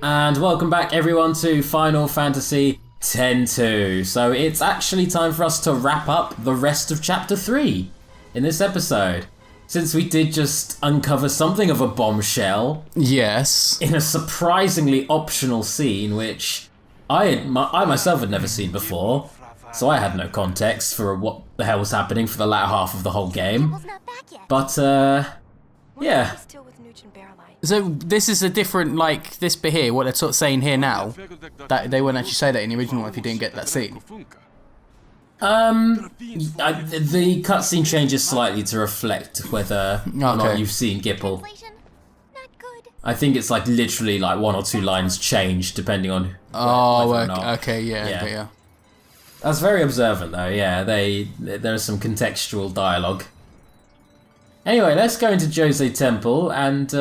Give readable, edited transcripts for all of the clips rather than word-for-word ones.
And welcome back everyone to Final Fantasy X-2. So it's actually time for us to wrap up the rest of Chapter 3 in this episode. Since we did just uncover something of a bombshell. Yes. In a surprisingly optional scene, which I myself had never seen before. So I had no context for what the hell was happening for the latter half of the whole game. But, yeah. So this is a different, like, this bit here, what they're sort of saying here now, that they wouldn't actually say that in the original if you didn't get that scene. The cutscene changes slightly to reflect whether or not you've seen Gipple. I think it's like literally like one or two lines change depending on whether or not. Okay, yeah. That's very observant though, yeah, there's some contextual dialogue. Anyway, let's go into Jose Temple and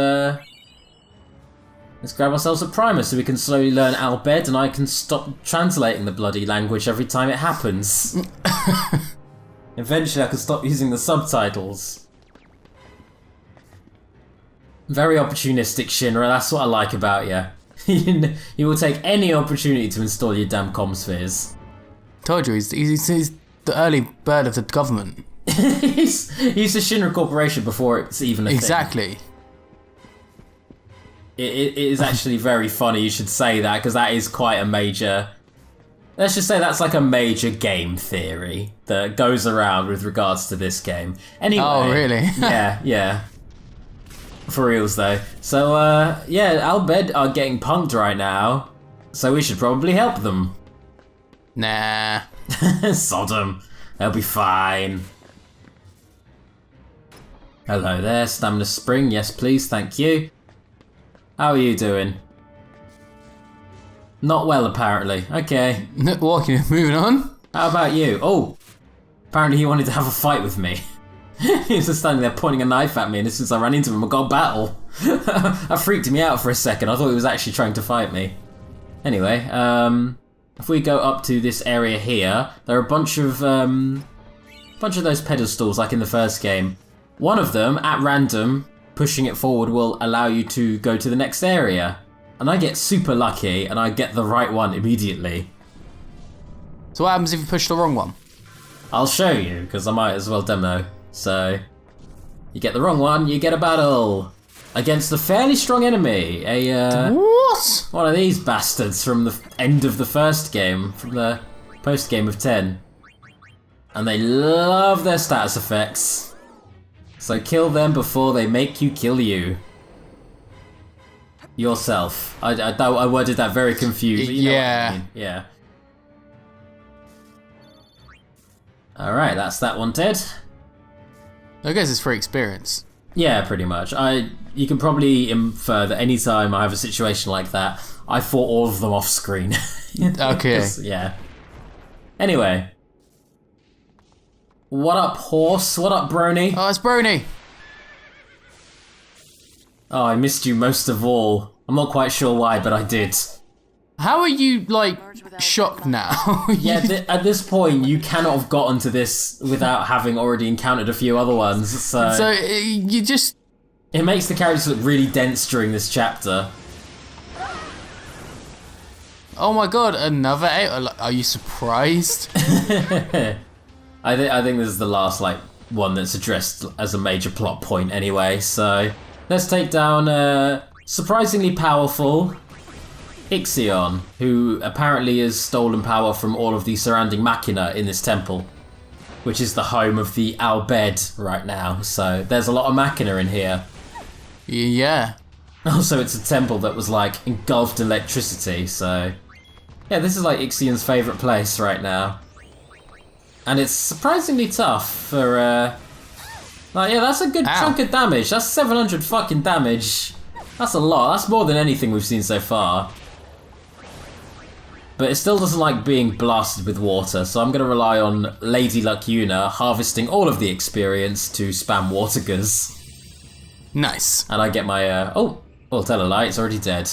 let's grab ourselves a primer so we can slowly learn Albed and I can stop translating the bloody language every time it happens. Eventually I can stop using the subtitles. Very opportunistic, Shinra, that's what I like about you. You will take any opportunity to install your damn comm spheres. Told you, he's the early bird of the government. he's the Shinra Corporation before it's even a thing. Exactly. It is actually very funny you should say that, because that is quite a major... Let's just say that's like a major game theory that goes around with regards to this game. Anyway... Oh, really? yeah. For reals, though. So, yeah, Albed are getting punked right now, so we should probably help them. Nah. Sodom. They'll be fine. Hello there, Stamina Spring. Yes, please, thank you. How are you doing? Not well, apparently. Okay. Walking, moving on. How about you? Oh, apparently he wanted to have a fight with me. He was just standing there pointing a knife at me, and as soon as I ran into him, I got a battle. That freaked me out for a second. I thought he was actually trying to fight me. Anyway, if we go up to this area here, there are a bunch of those pedestals like in the first game. One of them, at random, pushing it forward will allow you to go to the next area. And I get super lucky and I get the right one immediately. So what happens if you push the wrong one? I'll show you, because I might as well demo. So, you get the wrong one, you get a battle. Against a fairly strong enemy. What? One of these bastards from the end of the first game, from the post-game of 10. And they love their status effects. So kill them before they make you kill you. Yourself. I worded that very confused. But you know what I mean. Yeah. Alright, that's that one dead. I guess it's free experience. Yeah, pretty much. You can probably infer that any time I have a situation like that, I fought all of them off screen. Okay. Yeah. Anyway. What up, horse? What up, Brony? Oh, it's Brony. Oh, I missed you most of all. I'm not quite sure why, but I did. How are you, like, shocked now? Yeah, at this point, you cannot have gotten to this without having already encountered a few other ones, so you just... It makes the characters look really dense during this chapter. Oh my god, another 8? Are you surprised? I think this is the last, like, one that's addressed as a major plot point anyway, so... Let's take down, surprisingly powerful... Ixion, who apparently has stolen power from all of the surrounding machina in this temple, which is the home of the Albed right now, so there's a lot of machina in here. Yeah. Also, it's a temple that was, like, engulfed in electricity, so... Yeah, this is, like, Ixion's favourite place right now. And it's surprisingly tough for, Like, yeah, that's a good chunk of damage. That's 700 fucking damage. That's a lot. That's more than anything we've seen so far. But it still doesn't like being blasted with water, so I'm going to rely on Lady Luck Yuna harvesting all of the experience to spam Watergers. Nice. And I get my, oh, well, tell a lie, it's already dead.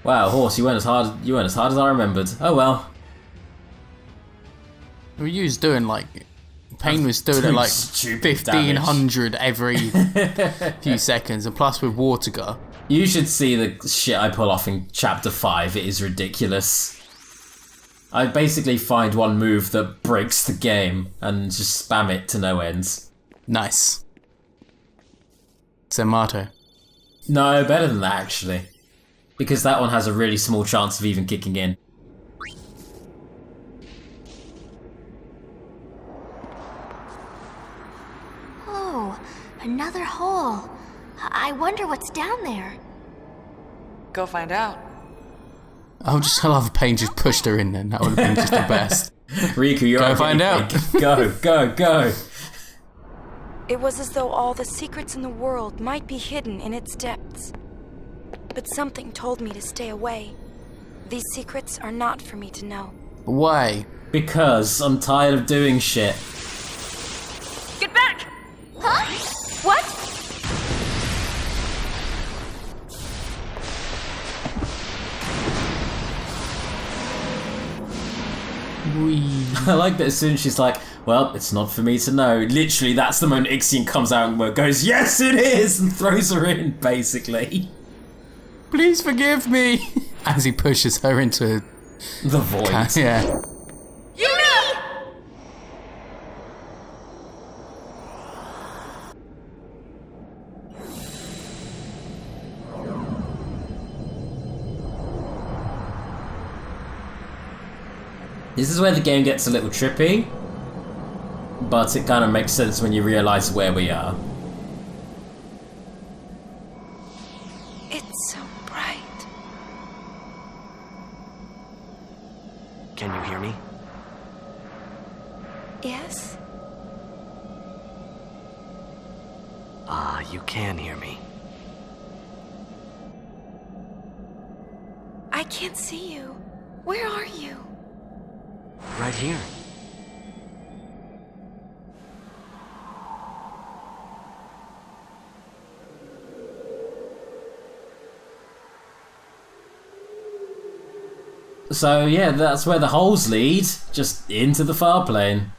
Wow, horse, you weren't as hard as I remembered. Oh well. Were you doing, like, Pain was doing it like Stupid 1500 every few seconds, and plus with Watergar. You should see the shit I pull off in Chapter 5. It is ridiculous. I basically find one move that breaks the game and just spam it to no ends. Nice. Zemato. No, better than that actually. Because that one has a really small chance of even kicking in. Oh, another hole. I wonder what's down there. Go find out. I love if Pain just pushed her in then. That would have been just the best. Riku, you're Go find out. Go. It was as though all the secrets in the world might be hidden in its depths. But something told me to stay away. These secrets are not for me to know. Why? Because I'm tired of doing shit. Get back! Huh? What? I like that as soon as she's like, well, it's not for me to know. Literally, that's the moment Ixion comes out and goes, yes, it is, and throws her in, basically. Please forgive me. As he pushes her into the void. Yeah. This is where the game gets a little trippy, but it kind of makes sense when you realise where we are. It's so bright. Can you hear me? Yes? Ah, you can hear me. I can't see you. Where are you? Right here. So yeah, that's where the holes lead, just into the far plane.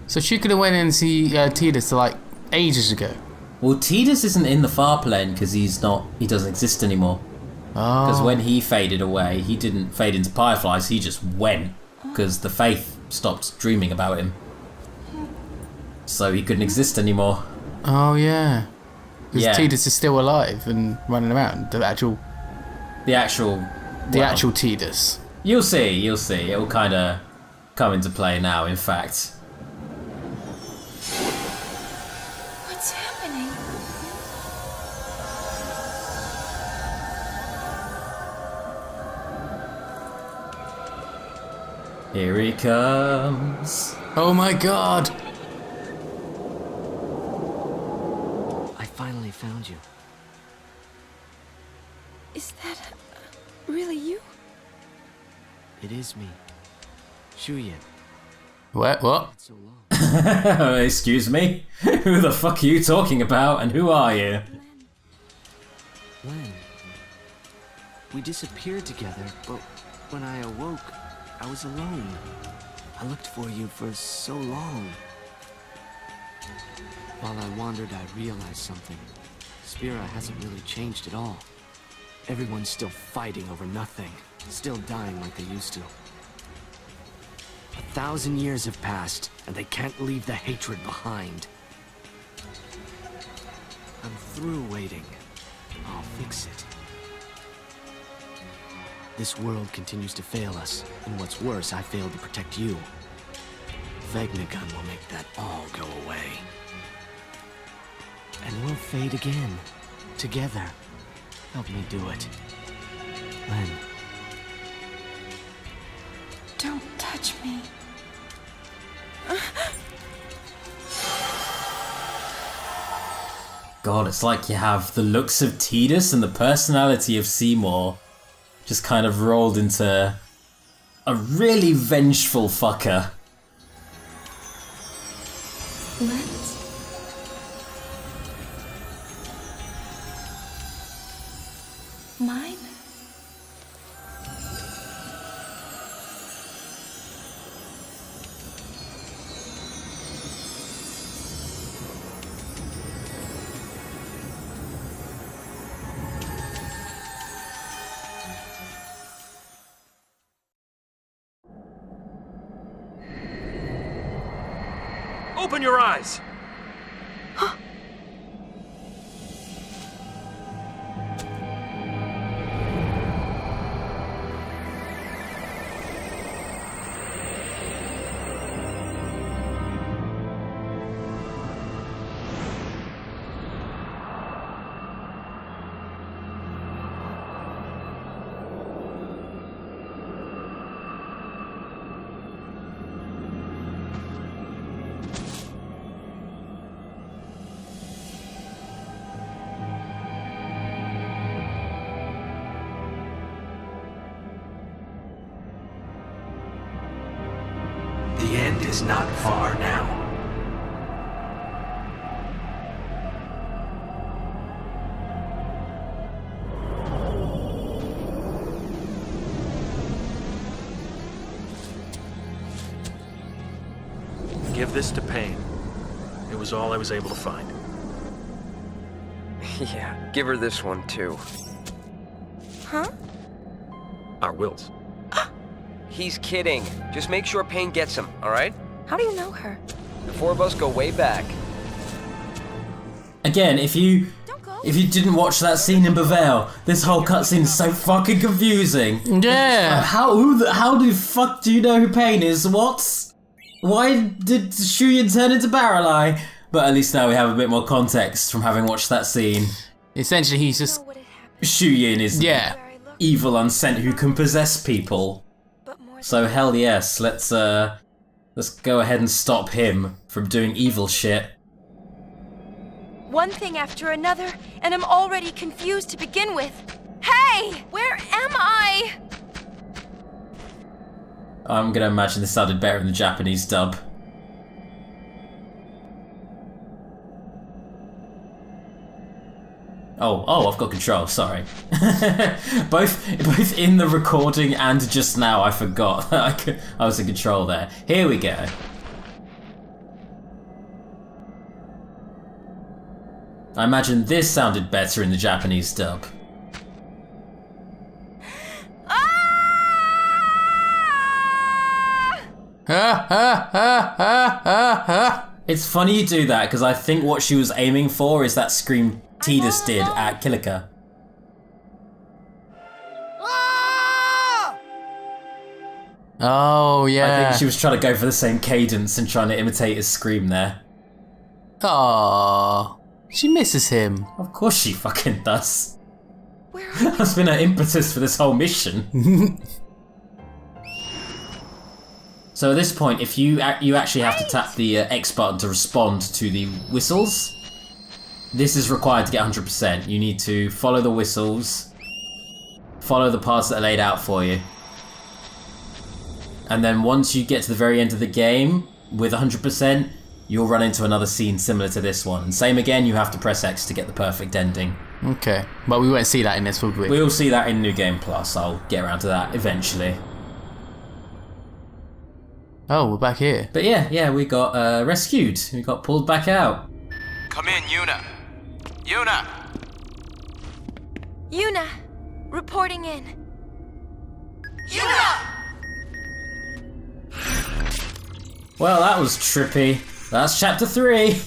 So she could have went in and see Tidus like ages ago. Well, Tidus isn't in the far plane because he doesn't exist anymore. Because when he faded away, he didn't fade into Fireflies, he just went. Because the Faith stopped dreaming about him. So he couldn't exist anymore. Oh, yeah. Because Yeah. Tidus is still alive and running around. The actual Tidus. You'll see. It'll kind of come into play now, in fact. What's happening? Here he comes. Oh my god! I finally found you. Is that really you? It is me. Shuyin. What? Not so long. Excuse me? Who the fuck are you talking about, and who are you? When? We disappeared together, but when I awoke, I was alone. I looked for you for so long. While I wandered, I realized something. Spira hasn't really changed at all. Everyone's still fighting over nothing, still dying like they used to. 1,000 years have passed, and they can't leave the hatred behind. I'm through waiting. I'll fix it. This world continues to fail us, and what's worse, I failed to protect you. Vegnagun will make that all go away. And we'll fade again. Together. Help me do it. Len. Don't touch me. God, it's like you have the looks of Tidus and the personality of Seymour just kind of rolled into a really vengeful fucker. Lens? Mine? Open your eyes! The end is not far now. Give this to Pain. It was all I was able to find. Yeah, give her this one too. Huh? Our wills. He's kidding. Just make sure Pain gets him, alright? How do you know her? The four of us go way back. Again, if you didn't watch that scene in Bevelle, this whole cutscene is so fucking confusing. Yeah. How the fuck do you know who Pain is? What? Why did Shuyin turn into Barreleye? But at least now we have a bit more context from having watched that scene. Essentially, he's just... Shuyin is Yeah. evil unsent who can possess people. So hell yes, let's go ahead and stop him from doing evil shit. One thing after another, and I'm already confused to begin with. Hey! Where am I? I'm gonna imagine this sounded better in the Japanese dub. Oh, I've got control, sorry. both in the recording and just now, I forgot I was in control there. Here we go. I imagine this sounded better in the Japanese dub. It's funny you do that, because I think what she was aiming for is that scream Tidus did at Kilika. Oh, yeah. I think she was trying to go for the same cadence and trying to imitate his scream there. Aww. She misses him. Of course she fucking does. That's been her impetus for this whole mission. So at this point, if you actually have to tap the X button to respond to the whistles. This is required to get 100%. You need to follow the whistles, follow the paths that are laid out for you. And then once you get to the very end of the game with 100%, you'll run into another scene similar to this one. And same again, you have to press X to get the perfect ending. Okay, but we won't see that in this, would we? We'll see that in New Game Plus. I'll get around to that eventually. Oh, we're back here. But yeah, we got rescued. We got pulled back out. Come in, Yuna. Yuna! Yuna, reporting in. Yuna! Well, that was trippy. That's chapter 3.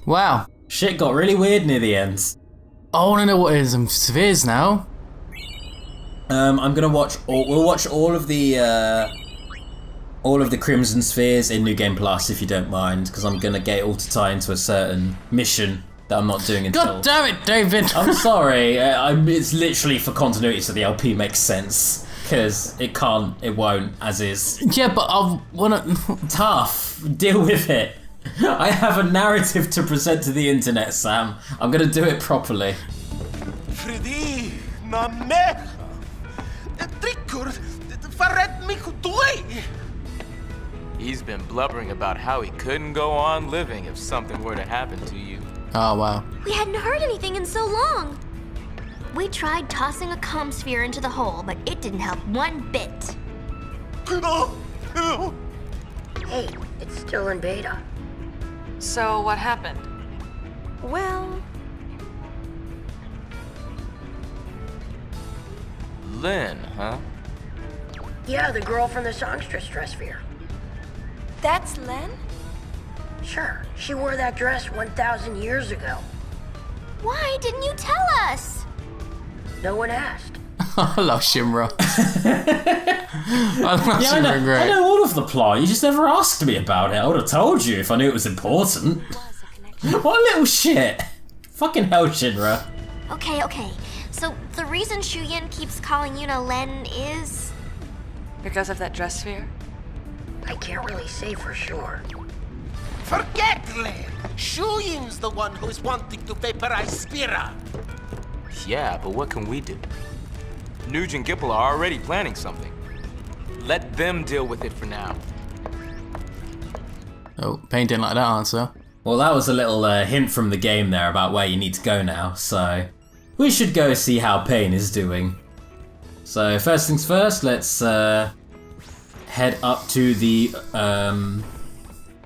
Wow. Shit got really weird near the end. I want to know what is spheres now. I'm gonna watch. We'll watch all of the Crimson Spheres in New Game Plus, if you don't mind, because I'm gonna get it all to tie into a certain mission that I'm not doing until. God damn it, David! I'm sorry. It's literally for continuity, so the LP makes sense. Because it won't, as is. Yeah, but I wanna... Tough. Deal with it. I have a narrative to present to the internet, Sam. I'm gonna do it properly. Freddy, na merda. He's been blubbering about how he couldn't go on living if something were to happen to you. Oh, wow. We hadn't heard anything in so long. We tried tossing a comm sphere into the hole, but it didn't help one bit. Hey, it's still in beta. So what happened? Well... Lynn, huh? Yeah, the girl from the songstress dress sphere. That's Len? Sure, she wore that dress 1,000 years ago. Why didn't you tell us? No one asked. I love Shinra. I love Shinra great. I know all of the plot. You just never asked me about it. I would have told you if I knew it was important. What a little shit. Fucking hell, Shinra. Okay. So the reason Shuyin keeps calling Yuna Len is... Because of that dress sphere? I can't really say for sure. Forget Len! Shuyin's the one who's wanting to vaporize Spira! Yeah, but what can we do? Nuge and Gipple are already planning something. Let them deal with it for now. Oh, Pain didn't like that answer. Well, that was a little hint from the game there about where you need to go now, so... we should go see how Pain is doing. So, first things first, let's head up to the...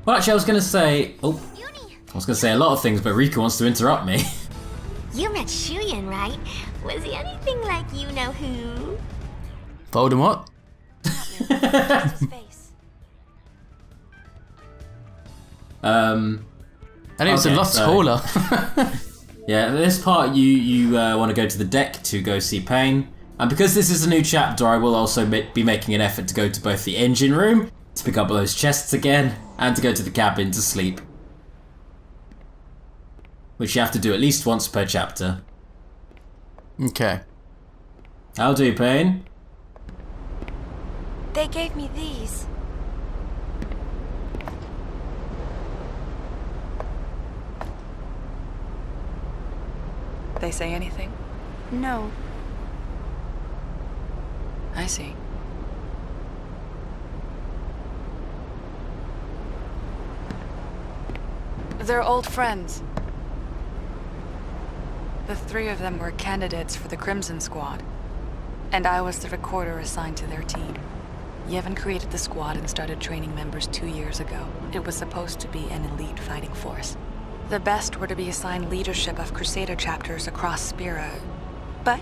Well, actually, I was going to say... Oh, I was going to say a lot of things, but Riku wants to interrupt me. You met Shuyin, right? Was he anything like you-know-who? Voldemort? And it was a lot taller. Yeah, this part you want to go to the deck to go see Pain. And because this is a new chapter, I will also be making an effort to go to both the engine room, to pick up those chests again, and to go to the cabin to sleep. Which you have to do at least once per chapter. Okay. How do, Pain? They gave me these. They say anything? No. I see. They're old friends. The three of them were candidates for the Crimson Squad, and I was the recorder assigned to their team. Yevon created the squad and started training members 2 years ago. It was supposed to be an elite fighting force. The best were to be assigned leadership of Crusader chapters across Spira, but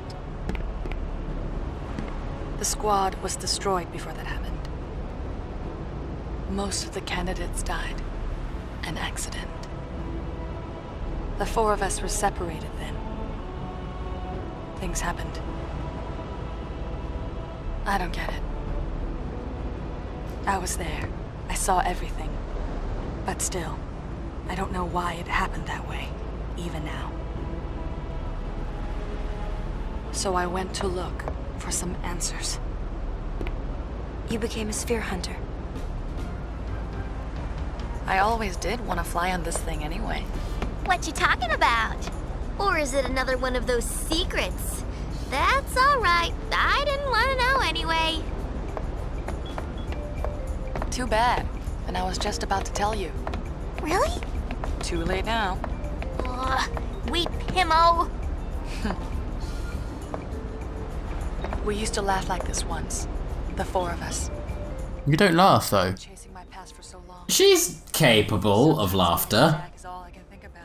the squad was destroyed before that happened. Most of the candidates died. An accident. The four of us were separated then. Things happened. I don't get it. I was there. I saw everything. But still, I don't know why it happened that way, even now. So I went to look for some answers. You became a sphere hunter. I always did want to fly on this thing anyway. What you talking about? Or is it another one of those secrets? That's all right. I didn't want to know anyway. Too bad. And I was just about to tell you. Really? Too late now. Weep, Himmo. We used to laugh like this once. The four of us. You don't laugh, though. Chasing my past for so long. She's capable of laughter.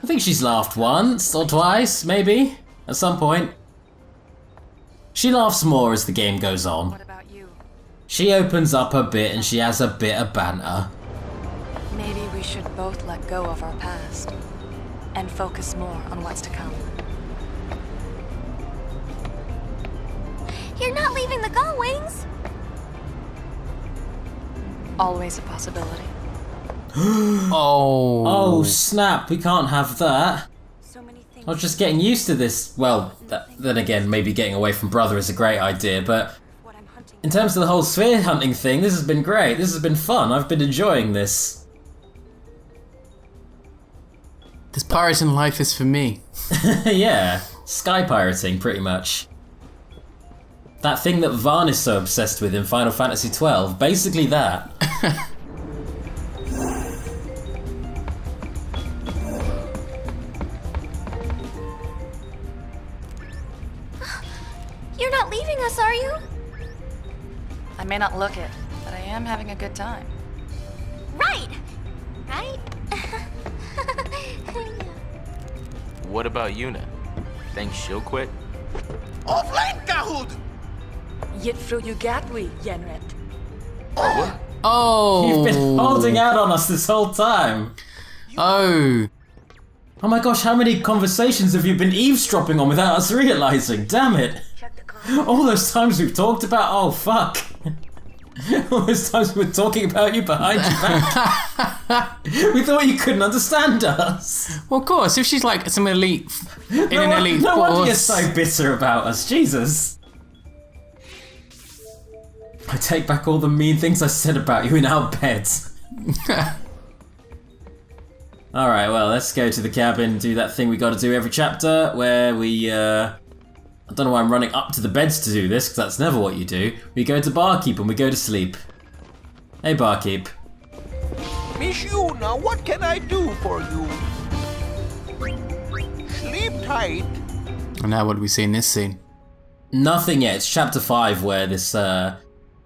I think she's laughed once or twice, maybe, at some point. She laughs more as the game goes on. What about you? She opens up a bit and she has a bit of banter. Maybe we should both let go of our past and focus more on what's to come. You're not leaving the Gull Wings. Always a possibility. Oh snap, we can't have that. I was just getting used to this. Well, then again, maybe getting away from Brother is a great idea, but in terms of the whole sphere hunting thing, this has been great. This has been fun. I've been enjoying this. This pirating life is for me. Yeah, sky pirating, pretty much. That thing that Vaughn is so obsessed with in Final Fantasy XII, basically that. You're not leaving us, are you? I may not look it, but I am having a good time. Right. Right? What about Yuna? Think she'll quit? Offline Kahoot! Yet through you gatwi, Yenret. What? Oh! You've been holding out on us this whole time. Oh. Oh my gosh, how many conversations have you been eavesdropping on without us realizing? Damn it. All those times we've talked about, oh fuck. All those times we were talking about you behind your back. We thought you couldn't understand us. Well, of course, if she's like some elite, in an elite no force. wonder you're so bitter about us, Jesus. I take back all the mean things I said about you in our beds. Alright, well, let's go to the cabin, do that thing we gotta do every chapter, where we, I don't know why I'm running up to the beds to do this, because that's never what you do. We go to Barkeep and we go to sleep. Hey, Barkeep. Miss Yuna, what can I do for you? Sleep tight. And now what do we see in this scene? Nothing yet. It's chapter 5 where this,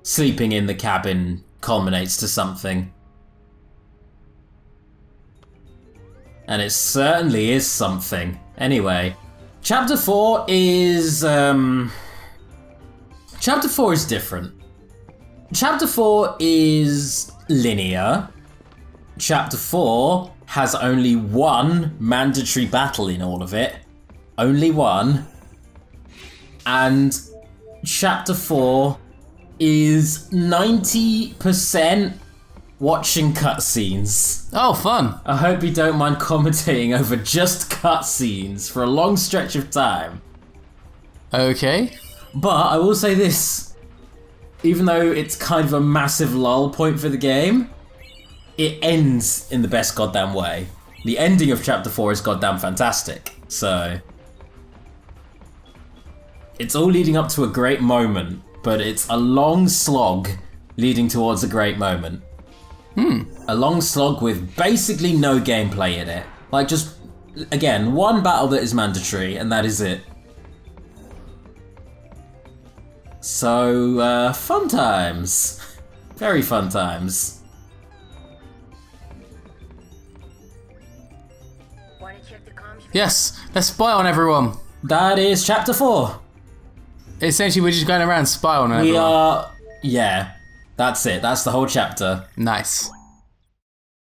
sleeping in the cabin culminates to something. And it certainly is something. Anyway, chapter 4 is, chapter 4 is different. Chapter 4 is linear. Chapter 4 has only one mandatory battle in all of it. Only one. And chapter 4 is 90% watching cutscenes. Oh, fun. I hope you don't mind commentating over just cutscenes for a long stretch of time. Okay. But I will say this. Even though it's kind of a massive lull point for the game, it ends in the best goddamn way. The ending of chapter 4 is goddamn fantastic. So it's all leading up to a great moment, but it's a long slog leading towards a great moment. A long slog with basically no gameplay in it. Like, just, again, one battle that is mandatory, and that is it. So, fun times. Very fun times. Yes, let's spy on everyone. That is chapter 4. Essentially, we're just going around spy on everyone. We are... Yeah. That's it. That's the whole chapter. Nice.